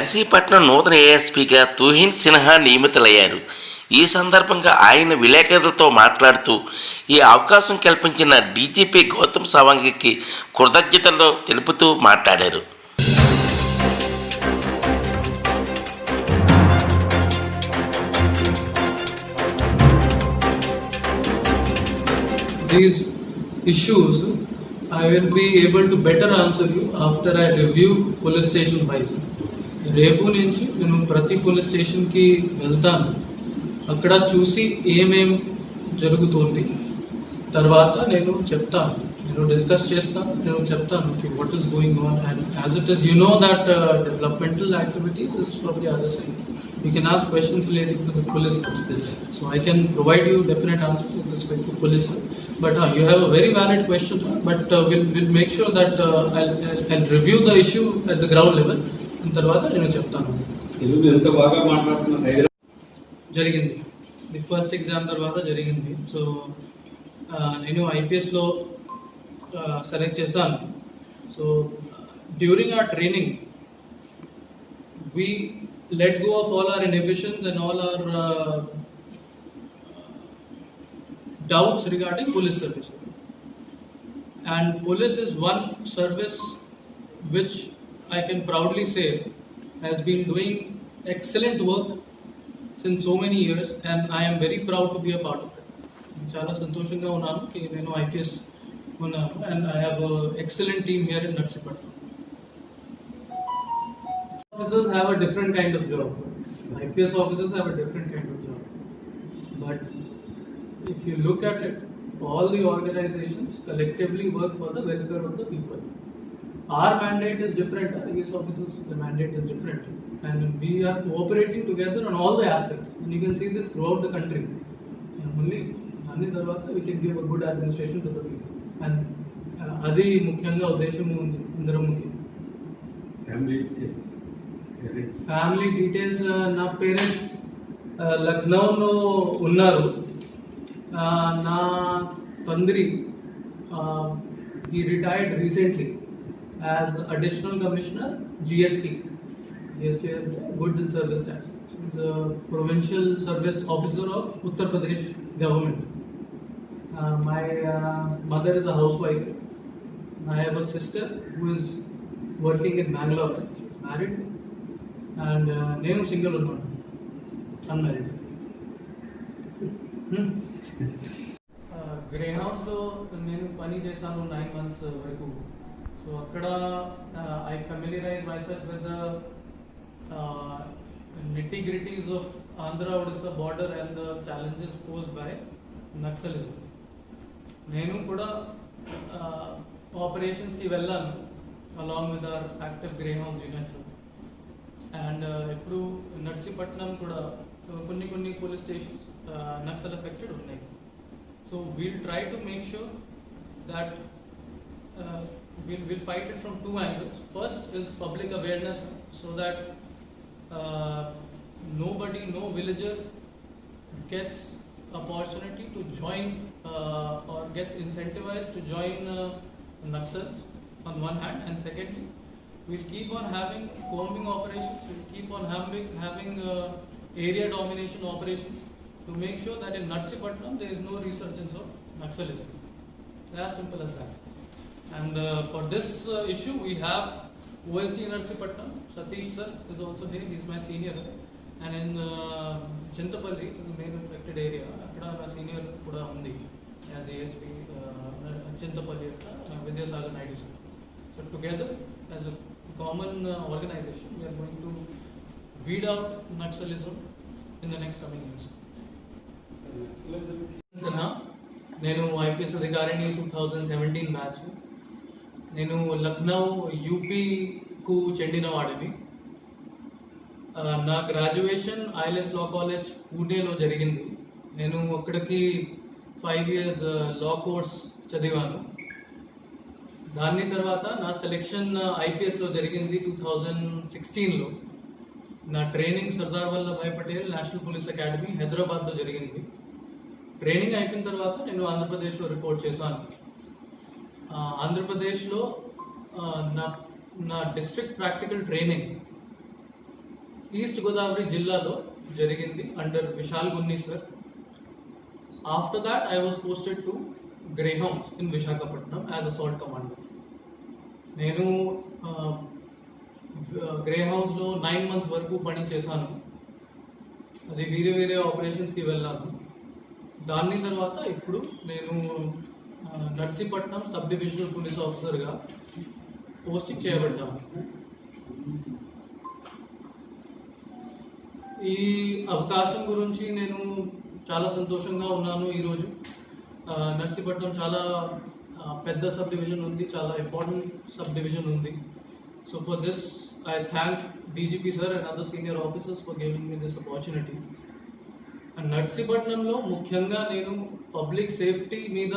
నర్సీపట్నం నూతన ఏఎస్పీగా తుహిన్ సిన్హా నియమితులయ్యారు. ఈ సందర్భంగా ఆయన విలేకరులతో మాట్లాడుతూ ఈ అవకాశం కల్పించిన డీజీపీ గౌతమ్ సవాంగ్కి కృతజ్ఞతలు తెలుపుతూ మాట్లాడారు. These issues I will be able to better answer you after I review police station wise. రేపు నుంచి నేను ప్రతి పోలీస్ స్టేషన్కి వెళ్తాను, అక్కడ చూసి ఏమేం జరుగుతుంది తర్వాత నేను చెప్తాను, నేను డిస్కస్ చేస్తాను, నేను చెప్తాను what is going on. And as it is you know that developmental activities is from the other side. You can ask questions relating to the police. So I can provide you definite answers with respect to police. But you have a very valid question. But we'll make sure that I'll review the issue at the ground level. And తర్వాత నేను చెప్తాను. ఎంత బాగా మాట్లాడుతున్నారు జరిగింది the first exam తర్వాత జరిగింది. So నేను ఐపీఎస్లో సెలెక్ట్ చేశాను. So during our training we let go of all our inhibitions and all our doubts regarding police service. And police is one service which I can proudly say has been doing excellent work since so many years, and I am very proud to be a part of it. Chala santoshanga unnanu ki nenu IPS unnanu, and I have an excellent team here in Narsipatnam. Officers have a different kind of job. IPS officers have a different kind of job. But if you look at it, all the organizations collectively work for the welfare of the people. Our mandate is different. IPS officers, the mandate is different. And we are cooperating together on all the aspects. And you can see this throughout the country. And only we can give a good administration to the people. And adi mukhyanga uddeshamu indaramukhi. Family details నా parents లక్నోలో ఉన్నారు. నా తండ్రి he retired recently as additional commissioner GST goods and service tax. He's a provincial service officer of Uttar Pradesh government. My mother is a housewife. I have a sister who is working in Bangalore. She's married. And నేను single ఉన్నాను, unmarried. Grey హౌస్లో నేను పని చేశాను 9 months వరకు. So అక్కడ I familiarise my self with the nitty-gritties of Andhra-Odisha border and the challenges posed by Naxalism. నేను కూడా ఆపరేషన్స్కి వెళ్ళాను along with our active grey house units. And ఇప్పుడు నర్సీపట్నం కూడా కొన్ని పోలీస్ స్టేషన్స్ నక్సల్ ఎఫెక్టెడ్ ఉన్నాయి. So we'll try to make sure that we'll fight it from two angles. First is public awareness, so that no villager gets opportunity to join or gets incentivized to join Naxals on one hand, and secondly we'll keep on having combing operations, we'll keep on having area domination operations to make sure that in Narsipatnam there is no resurgence of Naxalism. As simple as that. And for this issue we have OSD Narsipatnam, Satish sir is also here, he is my senior. And in Chintapalli, the main affected area, akkada na senior kuda undi as ASP Chintapalli Vidyasagar Naidu sir. So together as a common organization we are going to weed out Naxalism in the next coming years. నేను IPS అధికారిని 2017 batch. నేను లక్నో యూపీకు చెందిన వాడిని. నా graduation ILS law college పూణేలో జరిగింది. నేను అక్కడికి 5 years లా కోర్స్ చదివాను. దాని తర్వాత నా సెలెక్షన్ ఐపీఎస్లో జరిగింది 2016లో. నా training Sardar Vallabhbhai Patel national police academy హైదరాబాద్లో జరిగింది. ట్రైనింగ్ అయిపోయిన తర్వాత నేను ఆంధ్రప్రదేశ్లో రిపోర్ట్ చేశాను. ఆంధ్రప్రదేశ్లో నా district practical training east Godavari జిల్లాలో జరిగింది under Vishal Gunni sir. After that I was posted to Greyhounds in Visakhapatnam as assault commander. నేను గ్రేహౌండ్స్లో 9 months వరకు పని చేశాను. అది వేరే వేరే ఆపరేషన్స్కి వెళ్ళాను. దాని తర్వాత ఇప్పుడు నేను నర్సీపట్నం సబ్ డివిజనల్ పోలీస్ ఆఫీసర్గా పోస్టింగ్ చేయబడ్డాను. ఈ అవకాశం గురించి నేను చాలా సంతోషంగా ఉన్నాను. ఈరోజు నర్సీపట్నం చాలా పెద్ద సబ్ డివిజన్ ఉంది, చాలా ఇంపార్టెంట్ సబ్ డివిజన్ ఉంది. So for this I thank DGP sir and other senior officers for giving me this opportunity. And నర్సీపట్నంలో ముఖ్యంగా నేను పబ్లిక్ సేఫ్టీ మీద,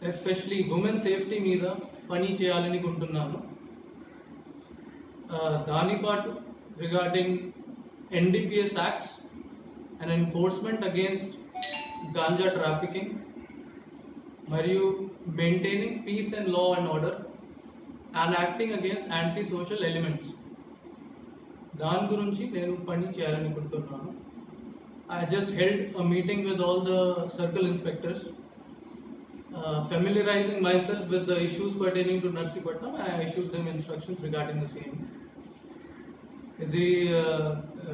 ఎస్పెషలీ ఉమెన్ సేఫ్టీ మీద పని చేయాలనుకుంటున్నాను. దానిపాటు regarding NDPS acts and enforcement against ganja trafficking మరియు maintaining peace and law and order and acting against anti-social elements. దాని గురించి నేను పని చేయాలనుకుంటున్నాను. I just held a meeting with all the circle inspectors, familiarizing myself with the issues pertaining to Narsipatnam, and I issued them instructions regarding the same. ఇది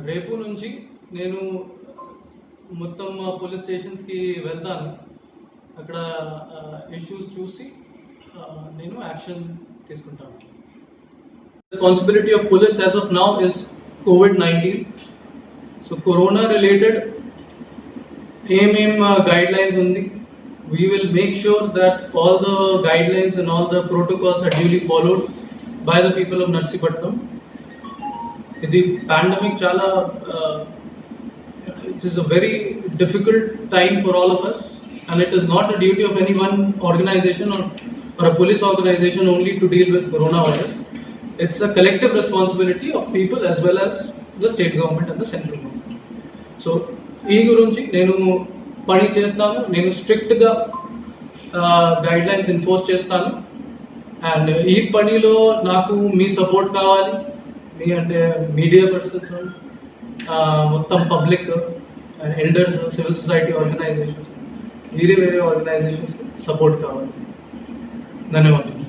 రేపు నుంచి నేను మొత్తం పోలీస్ స్టేషన్స్కి వెళ్తాను. అక్కడ ఇష్యూస్ చూసి నేను యాక్షన్ తీసుకుంటాను. Responsibility of police as of now is COVID-19. So corona related guidelines undi. We will make sure that all the guidelines and all the protocols are duly followed by the people of Narsipatnam. The pandemic chala it is a very difficult time for all of us, and it is not the duty of any one organization or a police organization only to deal with coronavirus. It's a collective responsibility of people as well as the state government and the central government. So ఈ గురించి నేను పని చేస్తాను. నేను స్ట్రిక్ట్గా guidelines enforce చేస్తాను. And ఈ పనిలో నాకు మీ సపోర్ట్ కావాలి. మీ అంటే మీడియా పర్సన్స్, మొత్తం public, elders, civil society organisations, వేరే వేరే ఆర్గనైజేషన్స్ సపోర్ట్ కావాలి. ధన్యవాదాలు.